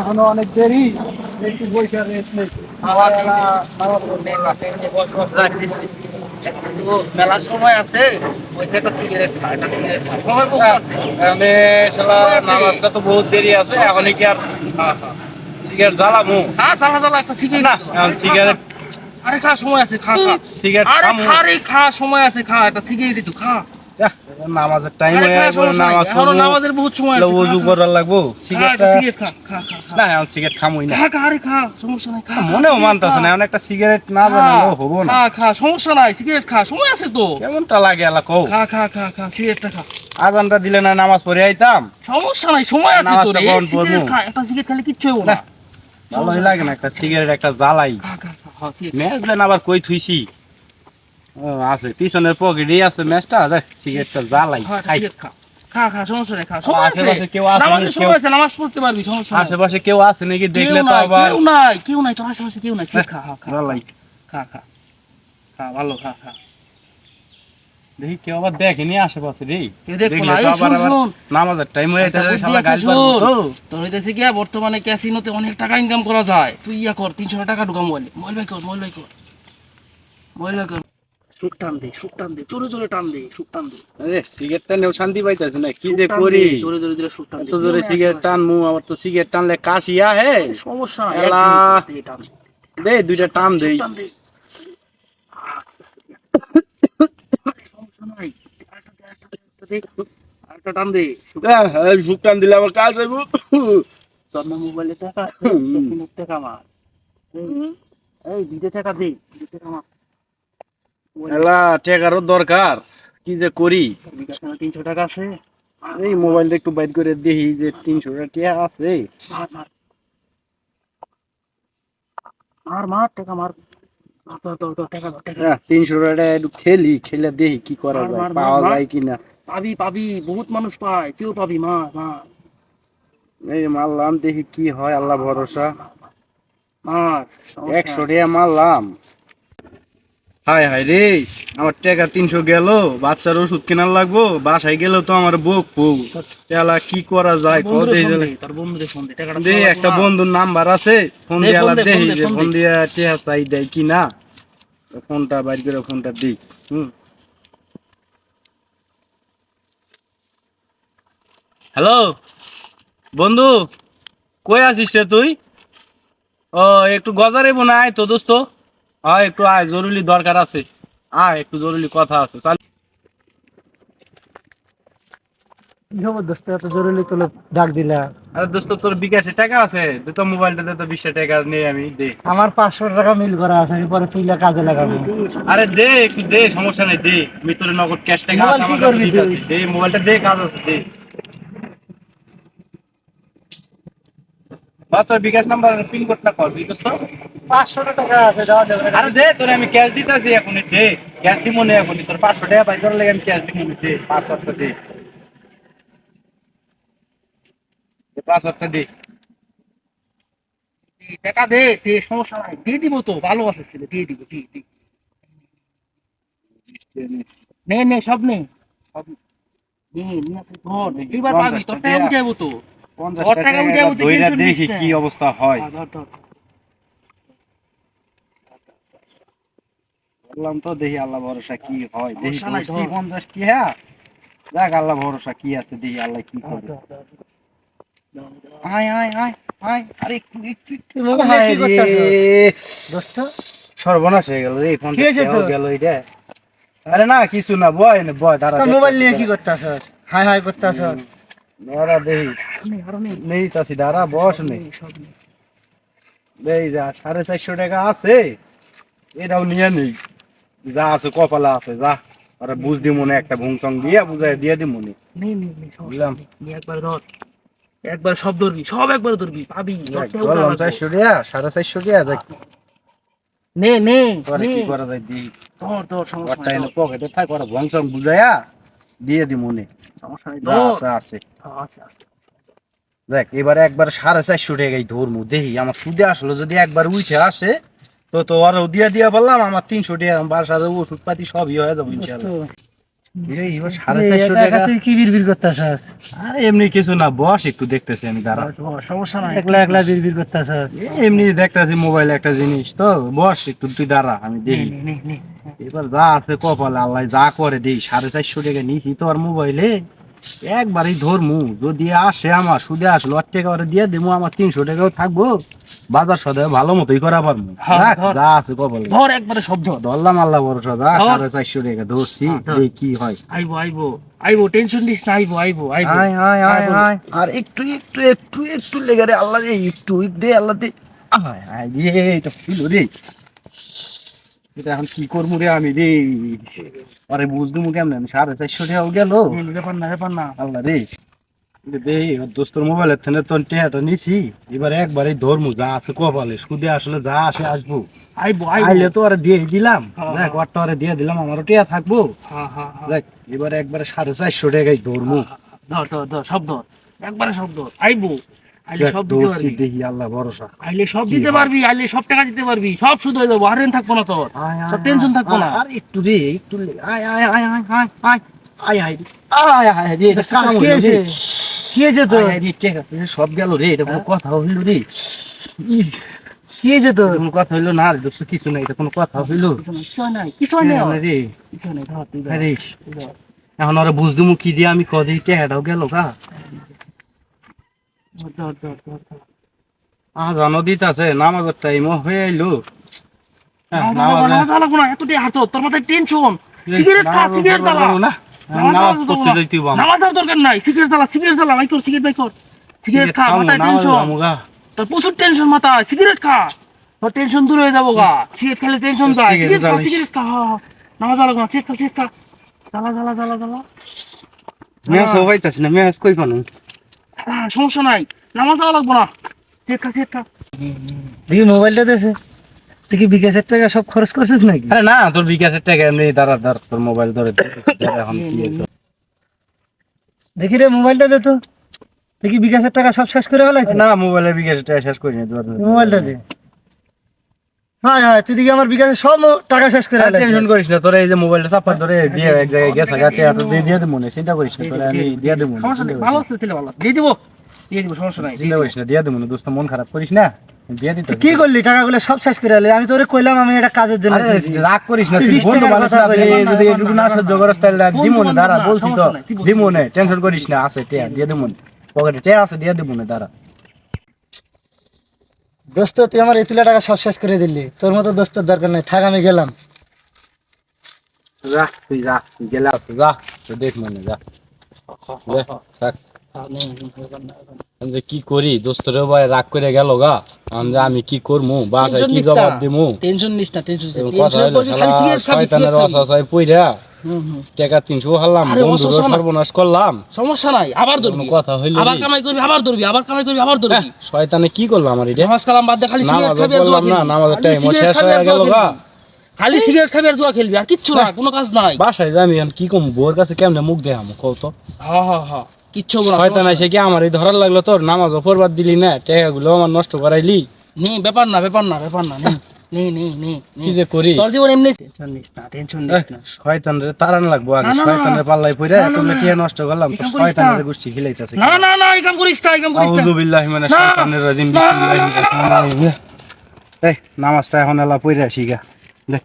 এখনো অনেক দেরি, একটু বইটা রেস্ট নেই। মেলার সময় আছে, ওই থেকে সিগারেট খা, একটা সিগারেট খা, সময় বহু আছে। মানে শালা নামাজটা তো বহুত দেরি আছে, এখনই কি আর সিগারেট জ্বালামু? হ্যাঁ, চালা চালা একটা সিগারেট না, তো। এখন সিগারেট আরে খা, সময় আছে, খা খা। সিগারেট আরে খামু? খা রে, খা, সময় আছে, খা একটা সিগারেট তো খা। নামাজের টাইম আরে হয়ে খা, গেল, সমস্যা নাই, নামাজ এখনো পড়বো, নামাজের বহুত সময় আছে, খা ওযু খা। করার লাগবো। খা একটা সিগারেটটা সিগারেট খা, খা খা খা। না, এখন সিগারেট খামুই না। খা খা, আরে খা, সমস্যা নাই, খা খা, মনেও সিগারেট মানতেছে খা। না, এখন একটা সিগারেট না খা বানালো হবো না। খা খা, সমস্যা নাই, সিগারেট খা, সময় আছে তো। কেমনটা লাগে আলা কও? খা খা খা খা, সিগারেটটা খা। আজানটা দিলে না নামাজ পড়ে আইতাম। সমস্যা নাই, সময় আছে তো নামাজটা রে। কখন পড়বো? সিগারেট খা, একটা সিগারেট খেলে কিচ্ছু হবো না, না। ভালোই লাগে না একটা সিগারেট, একটা জ্বালাই। খা খা খা, হ্যাঁ, সিগারেট খা। ম্যাচ দেন আবার কই থুইছি? ও আছে, পিছনের পকেটেই আছে ম্যাচটা। দেখ সিগারেটটা জ্বালাই হ্যাঁ, একটা খাই। সিগারেট খা। খা খা, সমস্যা নাই, খা, সময় আছে। আশেপাশে কেউ আছে নামাজের নাকি? সময় আছে, নামাজ পড়তে পারবি, সমস্যা নাই। আশেপাশে কেউ আছে নাকি? কেউ দেখলে তো নাই, আবার কেউ নাই, কেউ নাই, তোর আশেপাশে কেউ নাই, সিগারেট খা, হ্যাঁ, খা জ্বালাই। খা খা খা, ভালো, খা খা। দেখি কেউ আবার দেখেনি আশেপাশে রে। কেউ দেখবো দেখলে না, তো এই আবার শুন আবার শুন। নামাজের টাইম হয়ে একটা যাবে, বুদ্ধি শালা আছে, গাল পারবো শোন। তো। তোর হইতেছে গিয়া বর্তমানে ক্যাসিনোতে অনেক টাকা ইনকাম করা যায়। তুই ইয়া কর, 300 টাকা ঢুকা মোবাইলে, মোবাইল বাই কর, মোবাইল বাই কর, মোবাইল বাই কর। সুখ টান দে, সুখ টান দে, জোরে জোরে টান দে, সুখ টান দে। আরে সিগারেটটা নেও, শান্তি পাইতেছে না, কি সুখ যে টান দে, করি। জোরে জোরে দিলে সুখ টান দে। এত কেউ জোরে নাই সিগারেট আশেপাশে। টানমু, আবার তো সিগারেট টানলে কাশিয়া হে। সমস্যা নাই, এক এলা মিনিট দে, টান দে। দে দুইটা টান সুখ দেই। টান দে। সমস্যা নাই। আরেকটা দে, আরেকটা টান দে। সুখ টান দিলে আমার কাজ হইব। তোর না মোবাইলে টাকা, টাকা মার। এই 2 টাকা দে, 2 টাকা মার। এলা টেকারও দরকার, কি যে করি। বিকাশ নামে 300 টাকা আছে। এই মোবাইলটা একটু বাইর করে দেখি যে 300 টাকা আছে। মার মার মার মার, টাকা মার। ধর ধর ধর, টাকা ধর, টাকা ধর। 300 টাকা একটু খেলি, খেলে দেখি কি করা মার যায়, মার মার পাওয়া মার। যায় কিনা। পাবি পাবি, বহুত মানুষ পায়, কেউ পাবি, মার মার এই মারলাম, দেখি কি হয়, আল্লাহ ভরসা। মার, সমস্যা 100 নাই। টাকা মারলাম। হায় হায় রে, আমার টাকা 300 গেল। বাচ্চার ওষুধ কেনার লাগবো, বাসায় গেলেও তো আমার বক বউ। তেলা কি করা যায় কও বন্ধুরে দেই। ফোন দে, তোর বন্ধুরে ফোন দে, টাকাটা দে, পাওয়া লাগবো একটা না। বন্ধুর নাম্বার আছে, ফোন দে, দিয়ে ফোন আলা দে, ফোন দেখি দে, যে ফোন ফোন দে। দিয়া টেহা চাই দেয় কি না। ফোনটা বাইর করে ফোনটা দিই। হ্যালো বন্ধু, কই আছিস রে তুই? ও, একটু গজারে বোনা আয় তো দোস্ত। আয় একটু আয়, জরুরি দরকার আছে। আয়, একটু জরুরি কথা আছে। কি খবর দোস্ত, এত জরুরি তোলে ডাক দিলা? আরে দোস্ত, তোর বিকাশে টাকা আছে? দে তো মোবাইলটা, দে তো 20 টাকা নেই, আমি দে। আমার 500 টাকা মিল করা আছে, আমি পরে তুইলা কাজে লাগাবো। আরে দে, একটু দে, সমস্যা নেই, দে। আমি তোর নগদ ক্যাশ টাকা আছে মোবাইল কি আমার কাছে, করবি তুই? দিতেছি। দে মোবাইলটা, দে, কাজ আছে, দে। বা তোর বিকাশ নাম্বার পিন কোডটা কর, বুঝছস তো? 500 টাকা আছে, দেওয়া যাবে না? আরে দে, তোরে আমি ক্যাশ দিতেছি এখনই, দে। ক্যাশ দিব না এখনই, তোর 500 টাকা পাই করার লাগে আমি ক্যাশ দিব না, দে। 500 দে। 500 দে। দে, টাকা দে, দে, সমস্যা নাই, দিয়ে দিব তো, ভালো আছে ছেলে, দিয়ে দিব, দিয়ে দি। নে নে, সব নে, সব নে, নিয়ে তুই ধর, এবার পাবি, 50 তোর টাকা টাকা, উঠাইবো তো। 50 তোর টাকা টাকা উঠাইবো, এবার তুই ধইরা টেনশন নিস দেখি না। কি অবস্থা হয়। ধর ধর। বললাম তো, দেখি আল্লাহ ভরসা কি হয়, দেখি সমস্যা নাই, ধরছি ধর। 50 টাকা। দেখ আল্লাহ ভরসা কি আছে, দেখি আল্লাহ কি ধর করে। ধর ধর, ধর, ধর। আয় আয় আয় আয়, আরে একটু একটু একটু। তুমি কি হায় রে, করতেছস দোস্ত? সর্বনাশ হয়ে গেল রে, কি 50 হয়েছে টাকাও তোর? গেল এটা। আরে না, কিছু না, বয় না, বয়, দাঁড়া তোর মোবাইল দেখতাছি, নিয়ে কি দাঁড়া। করতেছস? হাই হাই করতেছস? দাঁড়া দেখি, আরো নে, আরো নে, নেই তাছি, দাঁড়া, বস সব নেই। নে, সব নে। এই যা 450 টাকা আছে, এটাও নিয়ে নেই। যা আছে কপালে আছে, যা। আরে বুঝ দি মনে, একটা ভুংচং দিয়ে বুঝাই দিয়ে দি মনে। নে নে নে, সমস্যা বুঝলাম। নেই, নে একবার ধর। একবার সব ধরবি, সব একবার ধরবি, পাবি, তোর টাকা উঠা বললাম লাগবো। 400 টাকা, 450 টাকা, দেখ নে নে পরে নে, কি করা যায় দি। ধর ধর, সমস্যা ওরটা নাই, এনে ধর। পকেটে থাক, ওরা ভংচং বুঝাইয়া দিয়ে দি মনে। সমস্যা নাই, যা ধর। আছে আছে। আচ্ছা আচ্ছা। দেখ এবারে একবার 450 টাকাই ধরমু, দেখি আমার সুদে আসলো যদি একবার উঠে আসে, তো তো আরো দিয়া দিয়া বললাম, আমার 300 টাকা, আমার বাসার ওষুধ পাতি সবই হয়ে যাবো দোস্ত, ইনশাল্লাহ। এই এবার 450 টাকা। তুই কি বিড়বিড় করতেছস? আরে এমনি কিছু না, বস একটু দেখতেছি আমি, দাঁড়া। সমস্যা নাই। একলা একলা বিড়বিড় করতেছস? এমনি দেখতেছি মোবাইল একটা জিনিস তো, বস একটু, তুই দাঁড়া আমি দেখি। এবার যা আছে কপালে, আল্লাহ যা করে দেই। 450 টাকা নিয়েছি তো আর মোবাইলে, একবারই ধরমু। যদি আসে আমার সুদে আসলো 8 টাকা করে দিয়ে দেবো, আমার 300 টাকাও থাকবো, বাজার সদায় ভালো মতোই করা পারবো। হ্যাঁ, রাখ, ধর। যা আছে কপালে। ধর একবারে শব্দ। ধরলাম, আল্লাহ ভরসা। যা ধর। 450 টাকা ধরছি, এই কি হয়। আইবো আইবো আইবো, টেনশন নিস না, আইবো আইবো আইবো। আয় আয় আয় আইবো। আয়, আর একটু একটু একটু একটু লেগে রে, আল্লাহ রে, একটু দে আল্লাহ দে। আয় আয় রে, এটা ছিল রে। এটা এখন কি করবো রে আমি রে, আরে বুঝদুমু কেমনে আমি? 450 টাকাও গেল, ব্যাপার না। আল্লাহ রে। দে দোস্তর মোবাইলের থেকে তো টেহাটা নিছি, এবার একবারে ধরমু, যা আছে কপালে। সুদে আসলে যা আসে আসবো, আইবো আইলে তো আরে দিয়ে দিলাম। হ্যাঁ, দেখ ওরটা আরে দিয়ে দিলাম, আমারও টেহা থাকবো। হ্যাঁ। দেখ এবার একবারে 450 টাকাই ধরমু। ধর শব্দ, একবারে শব্দ। আইবো, আইলে দেখ সব দিতে ধরছি, পারবি। দেখি আল্লাহ ভরসা। আইলে সব কি দিতে হয়? পারবি, আইলে সব টাকা দিতে পারবি, সব শুধু হয়ে যাবো, আর থাকবো না তোর, সব টেনশন থাকবো না। আর একটু রে, একটু আয় আয় আয় আয় আয় আয় আয় আয় রে, আয় আয় রে, এটা কাম কি হইলো হয়েছে? রে। কি হয়েছে তোর? আয় আয় রে, টেকা পয়সা সব গেল রে, এটা কোনো কথা হইলো রে? কি হয়েছে তোর? এটা কোনো কথা হইলো না রে দোস্ত, কিছু নাই, এটা কোনো কথা হইলো? কিছু নাই, কিছু নাই, কেন রে? কিছু নাই। ধর তুই আরে ধর। এখন ওরা বুঝদুমু কি যে আমি কদি টেকাটাও গেল গা। ধর। জানো দিত আছে, নামাজের টাইম হয়ে আইলো। হ্যাঁ, নামাজ লাগবো না, এত দিয়ে হাঁটো, তোর মাথায় টেনশন। সিগারেট খা, সিগারেট জ্বালা। না, নামাজ পড়তে যাইতে হইবো আমার। নামাজ আর দরকার নাই, সিগারেট জ্বালা, বাই কর, সিগারেট বাই কর। সিগারেট খা, খামু, মাথায় নামাজ টেনশন। যামু গা। তোর প্রচুর টেনশন মাথায়, সিগারেট খা, তোর টেনশন দূর হয়ে যাবো গা। সিগারেট খেলে টেনশন যায়, সিগারেট সিগারেট খা, জ্বালিস। সিগারেট খা। নামাজ লাগবো না, সিগারেট খা। জ্বালা। মেয়াজ হইতাছি না, মেয়াজ কই পানো? সমস্যা নাই, নামাজ লাগবো না, সিগারেট খা। দেখি মোবাইলটা দেছে। তুই কি বিকাশের টাকা সব খরচ করছিস নাকি? আরে না, তোর বিকাশের টাকা এমনি দাঁড়া, তোর মোবাইল ধরে এখন কি হইলো? দেখি রে মোবাইলটা দে তো। দেখি বিকাশের টাকা সব শেষ করে ফেলাইছিস? না, মোবাইলের বিকাশের টাকা শেষ করিনি। মোবাইলটা দে। হ্যাঁ, তুই দেখি আমার বিকাশে সব টাকা শেষ করে ফেলাইছিস। টেনশন করিস না, তোর এই যে মোবাইলটা চাপা ধরে দিয়ে এক জায়গায় গেছে গাতে, এত দিয়ে দেবো না, চিন্তা করিস না, তোরে আমি দিয়ে দেবো না। সমস্যা নেই, ভালো আছে, তাহলে ভালো আছে। দিয়ে দিব, সমস্যা নাই। চিন্তা করিস না, দিয়ে দেবো না দোস্ত, মন খারাপ করিস না, দিয়ে দিতে। কি করলি? টাকাগুলো সব শেষ করে ফেলে। আমি তোরে কইলাম আমি এটা কাজের জন্য আরে দিয়েছি। রাগ করিস না, তুই তুই 20 বন্ধু টাকার মানুষ কথা না, তুই বলিস। যদি এটুকু না সহ্য করস তাহলে দিমো না, দাঁড়া বলছি তো, সমস্যা নাই, তুই বলছিস। দিমো না, টেনশন করিস না, আছে টিয়া দিয়ে দেবো না, পকেটে টিয়া আছে, দিয়ে দেবো না, দাঁড়া। দোস্ত তুই আমার এই তুলা টাকা সব শেষ করে দিলি। তোর মতো দোস্তের দরকার নাই, থাক আমি গেলাম। যা তুই গেলে আছে, যা তুই দেখ মনে, যা লে, থাক। আমি যে কি করি, দোস্তরে ভাই রাগ করে গেল গা, আমি কি করবো, বাসায় কি জবাব দিমু? টেনশন নিস না, টেনশন নিস না। কথা হইলো, শালা শয়তানের ওয়াসওয়াসায় পইরা টাকা 300 হারলাম, আরে বন্ধুরও ওয়াসওয়াসা না। সর্বনাশ করলাম। সমস্যা নাই, আবার ধরবি। কথা হইলো আবার রে। কামাই করবি, আবার ধরবি, আবার কামাই করবি, আবার ধরবি। শয়তানে কি করলো আমার এটা? নামাজ কালাম বাদ দে, খালি সিগারেট নামাজও খাবি আর জুয়া পড়লাম না, খেলবি। নামাজের খালি টাইম সিগারেট শেষ খাবি আর হয়ে জুয়া গেল গা। খেলবি। খালি সিগারেট খাবি আর জুয়া খেলবি, আর কিচ্ছু না, কোনো কাজ নাই। বাসায় যাবি এখন কি কম, বউর কাছে কেমনে মুখ দেখাম কও তো? হ্যাঁ, কিচ্ছু হবে না। শয়তান এসে কি আমার এই ধরার লাগলো, তোর নামাজও পড়বার দিলি না, টাকাগুলো আমার নষ্ট করাইলি। নে, ব্যাপার না, নে। কি যে করি? তোর জীবন এমনি। টেনশন নিস না, টেনশন নিস না। শয়তান রে তাড়ান লাগবো আগে, না। শয়তানের পাল্লাই পড়ে না, তুমি না। কি নষ্ট করলাম, তো এরকম করিস শয়তানের না। গোষ্ঠী খিলাইতাছে। না, এই কাম করিস না, এই কাম করিস না। আউযু বিল্লাহি মিনাশ না। শাইতানির রাজিম, বিসমিল্লাহির রহমানির রহিম। এই নামাজটা এখন এলা পড়ে আসি গা। দেখ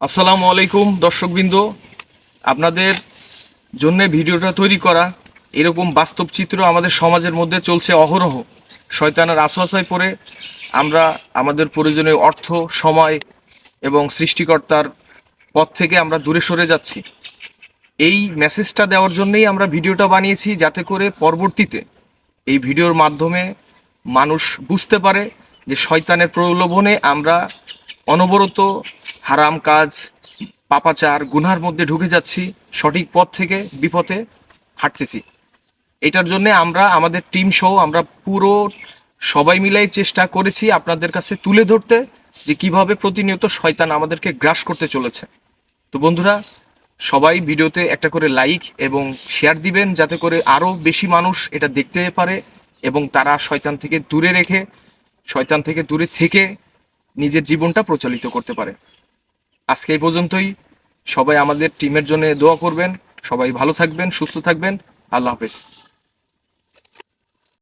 আসসালামু আলাইকুম দর্শকবৃন্দ, আপনাদের জন্য ভিডিওটা তৈরি করা। এরকম বাস্তব চিত্র আমাদের সমাজের মধ্যে চলছে অহরহ। শয়তানের আশোয়াশায় পড়ে আমরা আমাদের প্রয়োজনীয় অর্থ, সময় এবং সৃষ্টিকর্তার পথ থেকে আমরা দূরে সরে যাচ্ছি। এই মেসেজটা দেওয়ার জন্যই আমরা ভিডিওটা বানিয়েছি, যাতে করে পরবর্তীতে এই ভিডিওর মাধ্যমে মানুষ বুঝতে পারে যে শয়তানের প্রলোভনে আমরা অনবরত হারাম কাজ, পাপাচার, গুনহার মধ্যে ঢুকে যাচ্ছি, সঠিক পথ থেকে বিপথে হাঁটতেছি। এটার জন্য আমরা আমাদের টিম সহ আমরা পুরো সবাই মিলাই চেষ্টা করেছি আপনাদের কাছে তুলে ধরতে, যে কিভাবে প্রতিনিয়ত শয়তান আমাদেরকে গ্রাস করতে চলেছে। তো বন্ধুরা, সবাই ভিডিওতে একটা করে লাইক এবং শেয়ার দিবেন, যাতে করে আরও বেশি মানুষ এটা দেখতে পারে এবং তারা শয়তান থেকে দূরে থেকে নিজের জীবনটা প্রচালিত করতে পারে। আজকে এই পর্যন্তই। সবাই আমাদের টিমের জন্য দোয়া করবেন। সবাই ভালো থাকবেন, সুস্থ থাকবেন। আল্লাহ হাফেজ।